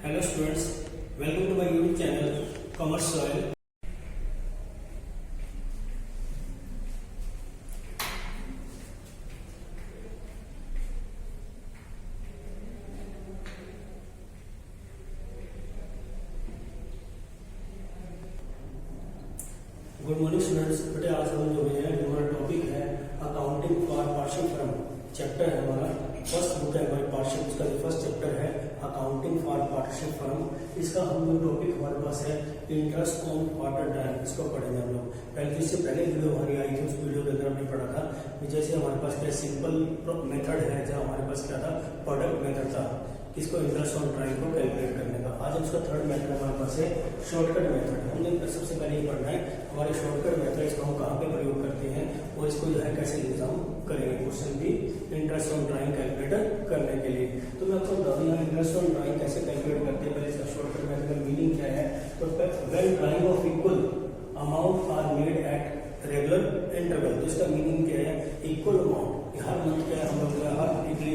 Hello students, welcome to my YouTube channel Commerce Soil. Good morning students. बेटे आज हम जो है हमारा टॉपिक है accounting for partial firm. Chapter है हमारा फर्स्ट बुक है हमारी पार्शियल, उसका जो फर्स्ट चैप्टर है अकाउंटिंग फॉर पार्शियल फर्म। इसका हम जो टॉपिक हमारे पास है इंटरेस्ट ऑन क्वार्टर टाइम, इसको पढ़ेंगे हम लोग। पहले इससे पहले वीडियो हमारी आई थी, उस वीडियो के अंदर हमने पढ़ा था कि जैसे हमारे पास क्या सिंपल मेथड है, जहाँ हमारे पास क्या था प्रोडक्ट मेथड था, इसको इंटरेस्ट ऑन टाइम को कैलकुलेट करने का। आज उसका थर्ड मेथड हमारे पास है शॉर्टकट मेथड। हमने सबसे पहले ये पढ़ना है हमारे शॉर्टकट मेथड, इसको हम कहाँ पे प्रयोग करते हैं और इसको जो है कैसे एग्जाम करेंगे क्वेश्चन भी इंटरेस्ट ऑन ड्राइंग कैलकुलेट करने के लिए। तो मैं आपको बता दूं यहाँ इंटरेस्ट ऑन ड्राइंग कैसे कैलकुलेट करते हैं। पहले इसका शॉर्टकट मेथड का मीनिंग क्या है। तो when drawing of equal amount are made at regular interval, तो इसका मीनिंग क्या है, इक्वल अमाउंट हर मंथ क्या है, हम लोग हर वीकली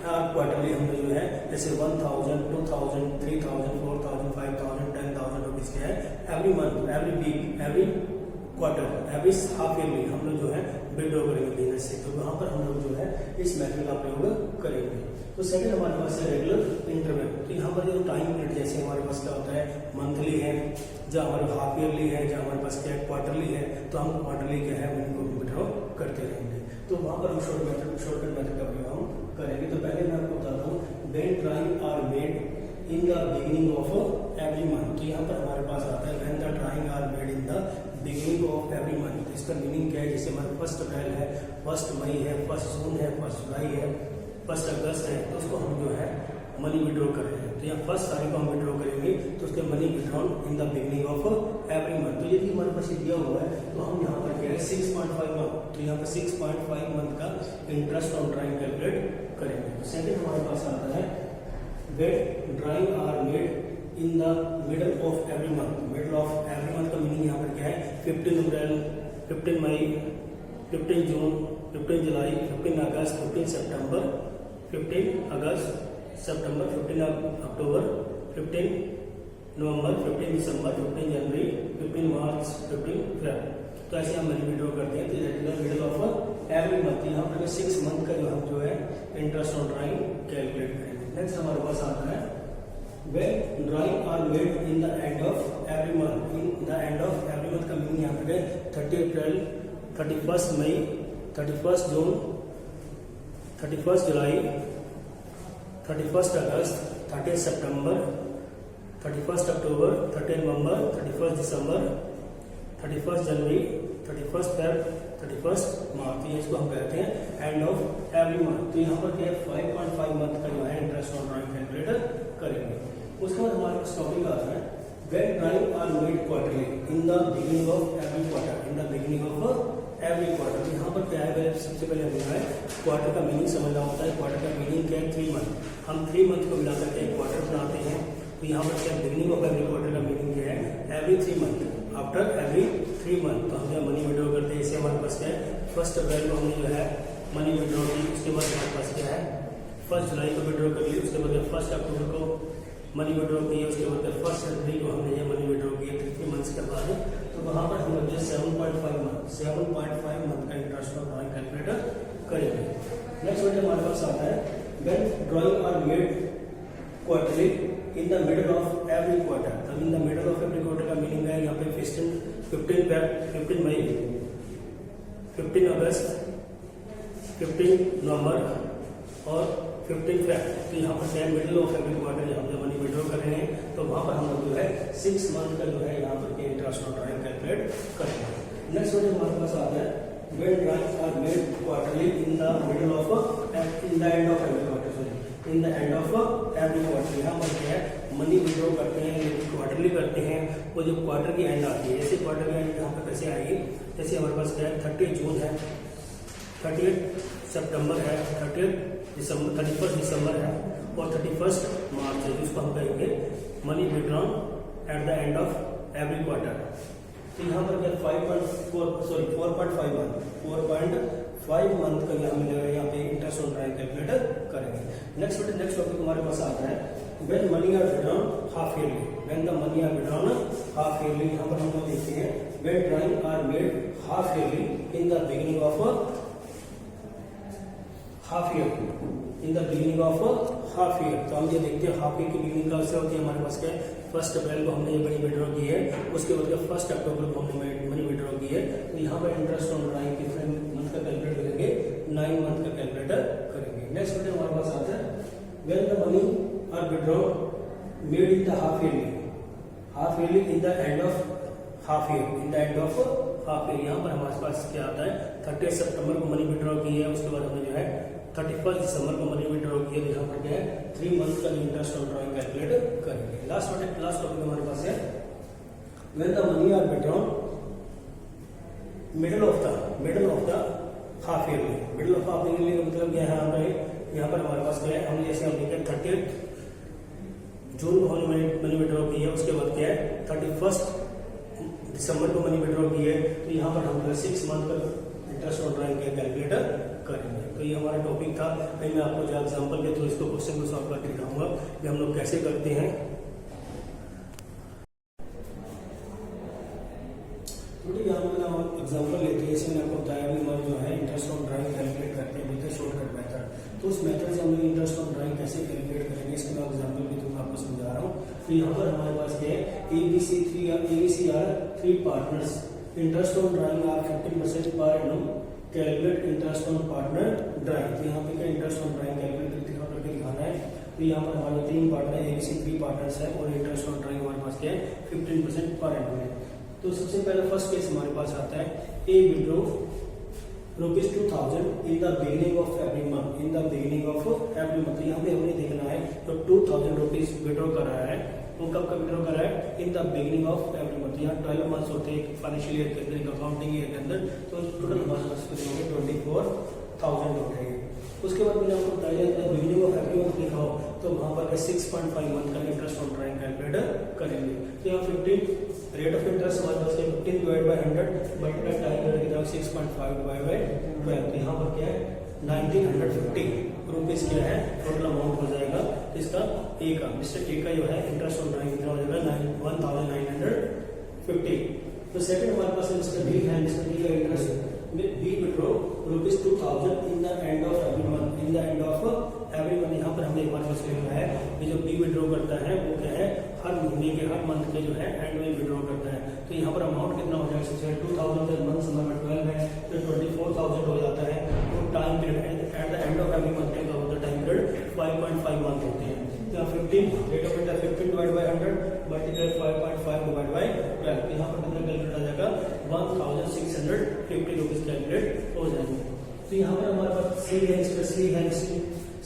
हर क्वार्टरली हम जो है जैसे 1000, 2000, 3000, 4000, 5000, 10,000 रुपीज क्या है every month, every week, every quarter, every half yearly हम लोग जो है विड्रॉ करेंगे बिजनेस से। तो वहां पर हम लोग जो है इस मेथड का प्रयोग करेंगे। तो सेकंड हमारे पास है रेगुलर इंटरवल। तो यहाँ पर जो टाइम पीरियड जैसे हमारे पास क्या होता है मंथली है, जहाँ हमारे हाफ ईयरली है, जहाँ हमारे पास क्या है क्वार्टरली है, तो हम क्वार्टरली क्या है मनी को विड्रॉ करते रहेंगे। तो वहां पर हम शॉर्टकट मेथड का प्रयोग हम करेंगे। तो पहले मैं आपको बताता हूँ when drawing are made in the beginning of every month. तो यहाँ पर हमारे पास आता है when the drawing are made in the beginning of every month. तो इसका मीनिंग क्या है, जैसे हमारे 1 अप्रैल है, 1 मई है, 1 जून है, 1 जुलाई है, 1 अगस्त है, तो उसको हम जो है मनी विड्रॉ कर रहे हैं। तो यहाँ 1 तारीख को हम विड्रॉ करेंगे, तो उसके money withdrawn in the beginning of every month. तो यदि हमारे पास दिया हुआ है तो हम यहाँ पर क्या है 6.5 मंथ, तो यहाँ पर 6.5 मंथ का इंटरेस्ट ऑन ड्राइंग कैलकुलेट करेंगे। सेकेंड हमारे पास आता है when drawing are made in the middle of every month. Middle of every month का मीनिंग यहाँ पर क्या है 15 अप्रैल, 15 मई, 15 जून, 15 जुलाई, 15 अगस्त, 15 सितंबर, 15 अगस्त, सितंबर, 15 अक्टूबर, 15 नवंबर, 15 दिसंबर, 15 जनवरी, 15 मार्च, 15 फरवरी। तो ऐसे हम मनी विड्रॉ करते हैं। तो regular middle of every month, यहाँ पर 6 मंथ का जो हम जो है इंटरेस्ट ऑन ड्राइंग कैलकुलेट करेंगे। नेक्स्ट हमारे पास आता है when drawing are made in the end of every month. In the end of every month का मीनिंग यहाँ पर है 30 अप्रैल, 31 मई, 31 जून, 31 जुलाई, 31 अगस्त, 30 सितंबर, 31 अक्टूबर, 30 नवंबर, 31 दिसंबर, 31 जनवरी, 31 फरवरी, 31 मार्च। तो इसको हम कहते हैं एंड ऑफ एवरी मंथ। तो यहाँ पर क्या है 5.5 मंथ का जो है इंटरेस्ट ऑन ड्राइंग कैलकुलेट करेंगे। उसके बाद हमारे पास टॉपिक आता है when drawing are made quarterly in the beginning of every quarter, in the beginning of every quarter. तो यहाँ पर क्या है सबसे पहले हमें जो है क्वार्टर का मीनिंग समझना होता है। क्वार्टर का मीनिंग क्या है 3 मंथ। हम 3 मंथ को मिला करके एक क्वार्टर बनाते हैं। तो यहाँ पर क्या बिगिनिंग ऑफ एवरी क्वार्टर का मीनिंग क्या है every 3 month, after every 3 month. तो हम जो मनी विड्रॉ करते हैं, इससे हमारे पास क्या है 1 अप्रैल को हमने जो है मनी विड्रॉ की, उसके बाद हमारे पास क्या है 1 जुलाई को विड्रॉ कर ली, उसके बाद 1 अक्टूबर को मनी विड्रॉ किया, उसके बाद 1 जनवरी को हमने ये मनी विड्रॉ किया 3 मंथ्स के बाद। तो वहां पर हम लोग 7.5 मंथ का इंटरेस्ट ऑन ड्राइंग कैलकुलेट करेंगे। नेक्स्ट बेटे हमारे पास आता है when drawing are made quarterly in the middle of every quarter. तब in the middle of every quarter का मीनिंग है यहाँ पे 15 मई, 15 अगस्त, 15 नवंबर और 15 फरवरी। तो यहाँ पर क्या मिडिल ऑफ एवरी क्वार्टर हम जब मनी विड्रॉ कर रहे हैं, तो वहां पर हम लोग जो है 6 मंथ का जो है यहाँ पर के इंटरेस्ट ऑन ड्राइंग कैलकुलेट करते हैं। नेक्स्ट हमारे पास आता है when drawing are made quarterly in the middle of in the end of every quarter, sorry in the end of every quarter. यहाँ पर क्या है मनी विड्रॉ करते हैं लेकिन क्वार्टरली करते हैं। वो जो क्वार्टर की एंड आती है, जैसे क्वार्टर की एंड यहाँ पर कैसे आएगी, जैसे हमारे पास क्या है 30 जून है, 30 सितंबर है, 31 दिसंबर है और 31 मार्च है, जिसको हम कहेंगे money withdrawn at the end of every quarter. तो यहाँ पर क्या 4.5 मंथ का यहाँ मिलेगा, यहाँ पे इंटरेस्ट ऑन ड्राइंग कैलकुलेटर करेंगे। नेक्स्ट टॉपिक हमारे पास आता है when money are withdrawn half yearly, when the money are withdrawn half yearly, यहाँ पर हम लोग देखते हैं when drawing are made half yearly in the beginning of half year, in the beginning of half year. तो हम ये देखते हैं हाफ ईयर की बिगिनिंग कब से होती है हमारे पास क्या है, 1 अप्रैल को हमने ये मनी विड्रॉ की है, उसके बाद 1 अक्टूबर को हमने मनी विड्रॉ की है। तो यहाँ पर इंटरेस्ट ऑन ड्राइंग कितने मंथ का कैलकुलेट करेंगे, 9 मंथ का कैलकुलेटर करेंगे। नेक्स्ट क्वेश्चन हमारे पास आता है when the money are withdraw made in the half yearly in the end of half year, in the end of half year. यहाँ पर हमारे पास क्या आता है, 30 सितंबर को मनी विड्रॉ की है, उसके बाद हमने जो है 31 दिसंबर को मनी विड्रॉ किया। तो यहाँ पर क्या है 3 मंथ का इंटरेस्ट ऑन ड्राइंग कैलकुलेट करेंगे। लास्ट टॉपिक हमारे पास है when the money are withdrawn middle of the half yearly, middle of half yearly का मतलब क्या है, यहाँ पर हमारे पास क्या है, हम जैसे हम देखें 30 जून को हमने मनी विड्रॉ की है, उसके बाद क्या है 31 दिसंबर को मनी विड्रॉ की है। तो यहाँ पर हम 6 मंथ का इंटरेस्ट ऑन ड्राइंग कैलकुलेटर करेंगे। तो ये हमारा टॉपिक था। मैं आपको जो एग्जांपल के थ्रू इसको क्वेश्चन को सॉल्व करके दिखाऊंगा कि हम लोग कैसे करते हैं। एग्जांपल लेते हैं, इसमें आपको बताया भी हमारे जो है इंटरेस्ट ऑन ड्राइंग कैलकुलेट करते हैं विद शॉर्टकट मेथड। तो उस मेथड से हम लोग इंटरेस्ट ऑन ड्राइंग कैसे कैलकुलेट करेंगे, इसके मैं एग्जांपल के थ्रू आपको समझा रहा हूँ। तो यहाँ पर हमारे पास क्या है, ABC are 3 partners, interest on drawing are 15% per annum, calculate interest on partner drawing. तो यहाँ पे क्या इंटरेस्ट ऑन ड्राइंग कैलकुलेट करके दिखाना है। तो यहाँ पर हमारे 3 पार्टनर ABC 3 पार्टनर्स है और इंटरेस्ट ऑन ड्राइंग हमारे पास क्या है 15% पर एनम है। तो सबसे पहले फर्स्ट केस हमारे पास आता है A withdraw ₹2000 in the beginning of every month, in the beginning of every month. यहाँ पे हमें देखना है तो ₹2000 विड्रॉ कर रहा है, वो कब का विड्रॉ कर रहा है, in the beginning of every month. यहाँ 12 मंथ्स होते हैं फाइनेंशियल ईयर के अंदर, एक अकाउंटिंग ईयर के अंदर। तो टोटल हमारे पास 24,000 होते हैं। उसके बाद मैंने आपको बताया बिगिनिंग ऑफ एवरी मंथ लिखा हो तो वहां पर 6.5 मंथ का इंटरेस्ट ऑन ड्राइंग कैलकुलेट करेंगे। तो यहाँ 15 रेट ऑफ इंटरेस्ट हमारे पास 15 डिवाइड बाय 100 मल्टीप्लाई टाइम करके 6.5 डिवाइड बाय 12। यहाँ पर क्या है 1950 रुपीज क्या है टोटल अमाउंट हो जाएगा इसका ए का, मिस्टर ए का जो है इंटरेस्ट ऑन ड्राइंग कितना हो जाएगा 1950। तो सेकंड हमारे पास मिस्टर बी है, मिस्टर बी का interest B withdraw ₹2000 in the end of every month, in the end of every month. यहाँ पर हमने हमारे पास लिखा है ये जो बी विड्रॉ करता है वो क्या है हर महीने के हर मंथ के जो है एंड में विड्रॉ करता है। तो यहाँ पर अमाउंट कितना हो जाएगा 2000 मंथ नंबर 12 है तो 24,000 हो जाता है। तो time period at the end of every month का होता है टाइम पीरियड 5.5 मंथ होते हैं। यहाँ 15 rate of interest 15 divide by 100 multiply 5.5 divide by 12। यहाँ पर कितना कैलकुलेट आ जाएगा 1,650 रुपीज कैलकुलेट हो जाएंगे। तो यहाँ पर हमारे पास सी है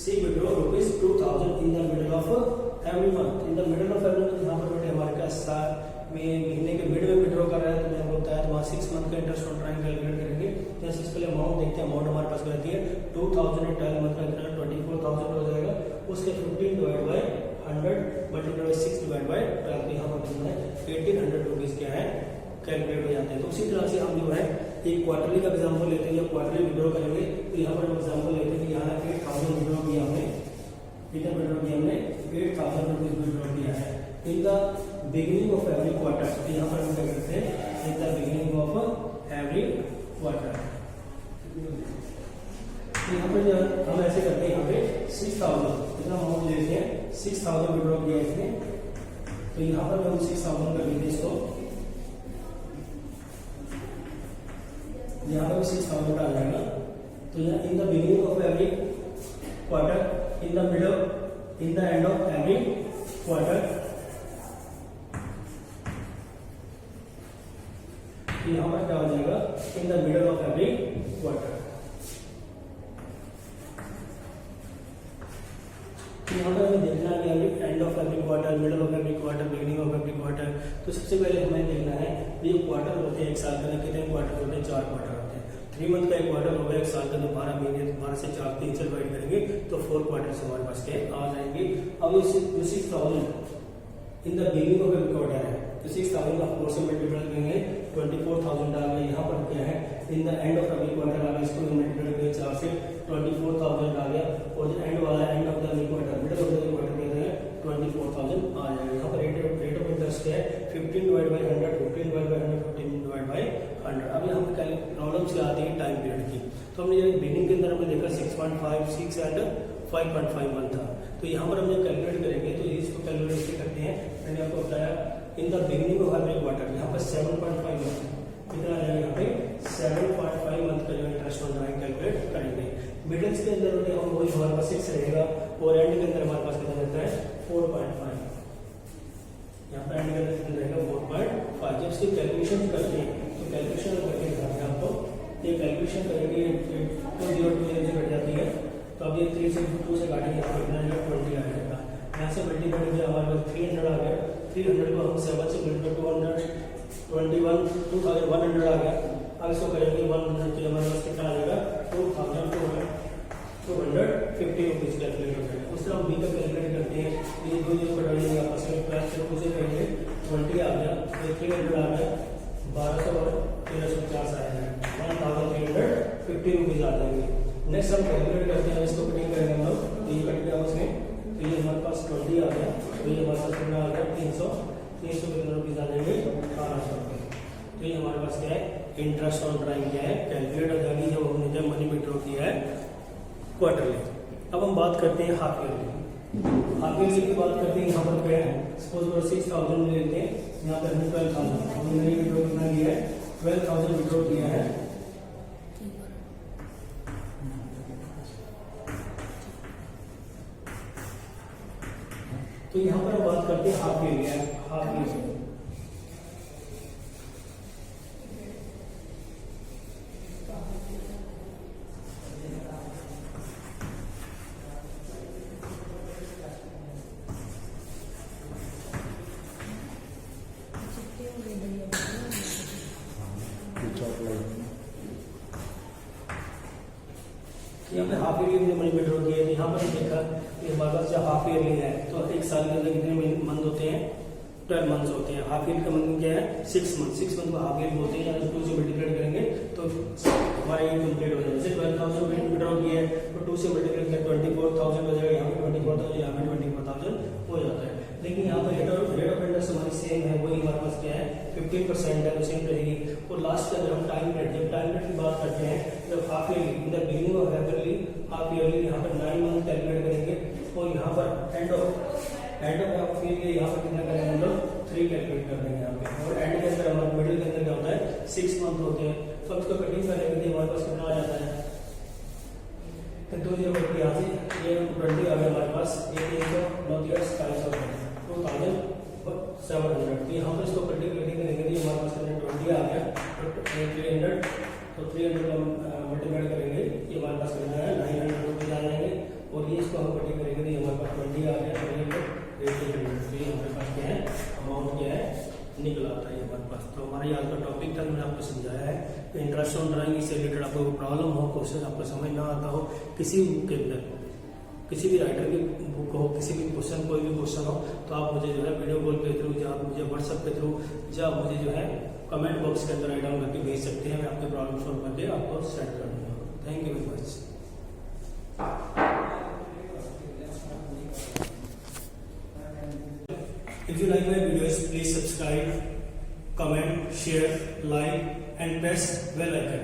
C withdraw ₹2000 in the middle of every month, in the middle of every month. यहाँ पर हमारे पास महीने के मिड में विड्रॉ कर रहा है तो मैंने बोलता है तो वहाँ 6 मंथ का इंटरेस्ट ऑन ड्राइंग कैलकुलेट करेंगे। जैसे इसके लिए अमाउंट देखते हैं, अमाउंट हमारे पास रहती है 2012 मंथ का कितना 24,000 हो जाएगा। उसके 15 divide by 100 multiply by 6 divide by 12। यहाँ पर कितना है 1,800 रुपीज क्या है कैलकुलेट हो जाते हैं। तो उसी तरह से हम जो है एक क्वार्टरली का एग्जांपल लेते हैं या क्वार्टरली विड्रॉ करेंगे। तो यहाँ पर हम एग्जांपल लेते हैं कि यहाँ 8,000 विड्रॉ किया हमने, कितना विड्रॉ किया हमने 8,000 रुपीज विड्रॉ किया है in the beginning of every quarter. तो यहाँ पर हम क्या करते हैं इन the beginning of every quarter. यहाँ पर हम ऐसे करते हैं यहाँ पे 6,000 कितना अमाउंट लेते हैं 6,000 विड्रॉ किया इसने। तो यहाँ पर हम 6,000 कर लेते हैं इसको, यहाँ पर 6,000 आ जाएगा। तो यहाँ इन the beginning of every quarter, in the middle, in the end of every quarter. यहाँ पर क्या हो जाएगा इन the middle of every quarter. यहाँ पर हमें देखना है कि and of every quarter, middle of every quarter, beginning of every quarter. तो सबसे पहले हमें देखना है ये क्वार्टर होते हैं एक साल के अंदर कितने क्वार्टर होते हैं 4 क्वार्टर होते हैं। 3 मंथ का एक क्वार्टर होगा एक साल के अंदर 12 महीने, 12 से 4 3 से डिवाइड करेंगे तो 4 क्वार्टर हमारे पास के आ जाएंगे। अब ये 6,000 इन the beginning of every quarter है तो 6,000 का 4 से मल्टीप्लाई करेंगे 24,000 आ गया। यहाँ पर क्या है in the end of every quarter आ गया, इसको मल्टीप्लाई करेंगे 4 से 24,000 आ गया। और एंड वाला end of the quarter middle of the quarter कहते हैं टर्म्स क्या आती है टाइम पीरियड की। तो हमने बिगिनिंग के अंदर हमने देखा 6.5, 6 एंड 5.5 मंथ था। तो यहाँ पर हम जब कैलकुलेट करेंगे तो इसको कैलकुलेट कैसे करते हैं, मैंने आपको बताया इन the beginning of every quarter यहाँ पर 7.5 मंथ कितना आ जाएगा, यहाँ पे 7.5 मंथ का जो इंटरेस्ट ऑन ड्राइंग कैलकुलेट करेंगे। मिडिल्स के अंदर हम वही हमारे पास 6 रहेगा और एंड के अंदर हमारे पास कितना रहता है 4.5, यहाँ पर एंड के अंदर कितना रहेगा 4.5। जब इसकी कैलकुलेशन करते हैं तो कैलकुलेशन करके दिखाते हैं आपको, ये कैलकुलेशन करेंगे 2020 से कट जाती है। तो अब ये 3 से 2 से काटेंगे, यहाँ पर कितना आएगा 20 आ जाएगा। यहाँ से मल्टीप्लाई करके हमारे पास 300 आ गया, 300 को हम 7 से मल्टीप्लाई 2100 आ गया। अब इसको करेंगे 100 के हमारे पास कितना आ जाएगा 2250 रुपीज कैलकुलेट हो जाएगा। उस तरह हम बी का कैलकुलेट करते हैं, ये 2 जीरो कटा देंगे आपस में, प्लस उसे करेंगे 20 आ गया, ये 300 आ गया, 1200 और 1350 आएगा, 1350 रुपीज आ जाएंगे। नेक्स्ट हम कैलकुलेट करते हैं, इसको कटिंग करेंगे हम लोग, तो ये कट गया उसमें, तो ये हमारे पास 20 आ गया, तो ये हमारे पास कितना आ गया 300 कितना रुपीज आ जाएंगे 1200 रुपये। तो ये हमारे पास क्या है इंटरेस्ट ऑन ड्राइंग क्या है कैलकुलेट हो जाएगी जब हमने जब मनी विड्रॉ किया है क्वार्टरली। अब हम बात करते हैं हाफ ईयरली। हाफ ईयरली की बात करते हैं, यहाँ पर क्या है सपोज 6000 लेते हैं, यहाँ पर हमने 12,000 हमने मनी विड्रॉ कितना किया है 12,000 विड्रॉ किया है। तो यहाँ पर हम बात करते हैं हाफ ईयरली। हाफ ईयरली यहाँ पे हाफ ईयरली में मनी विड्रॉ किया है, यहाँ पर देखा कि हमारे पास जब हाफ ईयरली है तो एक साल के अंदर कितने मंथ होते हैं 12 मंथ्स होते हैं। हाफ ईयर का मंथ क्या है 6 मंथ, 6 मंथ को हाफ ईयर बोलते हैं। या 2 से मल्टीप्लाई करेंगे तो हमारा ये कंप्लीट हो जाएगा। जैसे 12,000 विड्रॉ किया है तो 2 से मल्टीप्लाई करेंगे 24,000 हो जाएगा, यहाँ पे 24,000, यहाँ पे 24,000 हो जाता है। लेकिन यहाँ पर रेट ऑफ इंटरेस्ट हमारी सेम है, वही हमारे पास क्या है 15% है, तो सेम रहेगी। और लास्ट के अंदर हम टाइम पीरियड, जब टाइम पीरियड की बात करते हैं जब half yearly in the beginning of every half yearly यहाँ पर 9 मंथ कैलकुलेट करेंगे और यहाँ पर एंड ऑफ हाफ ईयरली यहाँ पर कितना करेंगे हम लोग 3 कैलकुलेट कर देंगे यहाँ पे। और एंड के अंदर हमारे मिडिल के अंदर क्या होता है 6 मंथ होते हैं। तो इसको कटिंग करेंगे तो हमारे पास कितना आ जाता है 2 जीरो करके यहाँ से ये 20 आ गया हमारे पास, ये 300 700। तो यहाँ पर इसको कटिंग करेंगे तो हमारे पास 20 आ गया, तो 300 तो 300 हम मल्टीप्लाई करेंगे ये हमारे पास कितना है 900 रुपीज आ जाएंगे। और ये इसको हम कटिंग करेंगे तो हमारे पास 20 आ गया, 300 तो ये हमारे पास क्या है अमाउंट क्या है निकल आता है हमारे पास। तो हमारा आज का टॉपिक था, मैंने आपको समझाया है इंटरेस्ट ऑन ड्राइंग से रिलेटेड आपको प्रॉब्लम हो, क्वेश्चन आपको समझ ना आता हो, किसी बुक के अंदर किसी भी राइटर की बुक हो, किसी भी क्वेश्चन कोई भी क्वेश्चन हो तो आप मुझे जो है वीडियो कॉल के थ्रू या आप मुझे व्हाट्सएप के थ्रू या आप मुझे जो है कमेंट बॉक्स के अंदर राइट डाउन करके भेज सकते हैं। मैं आपके प्रॉब्लम सॉल्व करके आपको सेंड कर दूंगा। Thank you very much. If you like my videos, please subscribe, comment, share, like and press bell icon.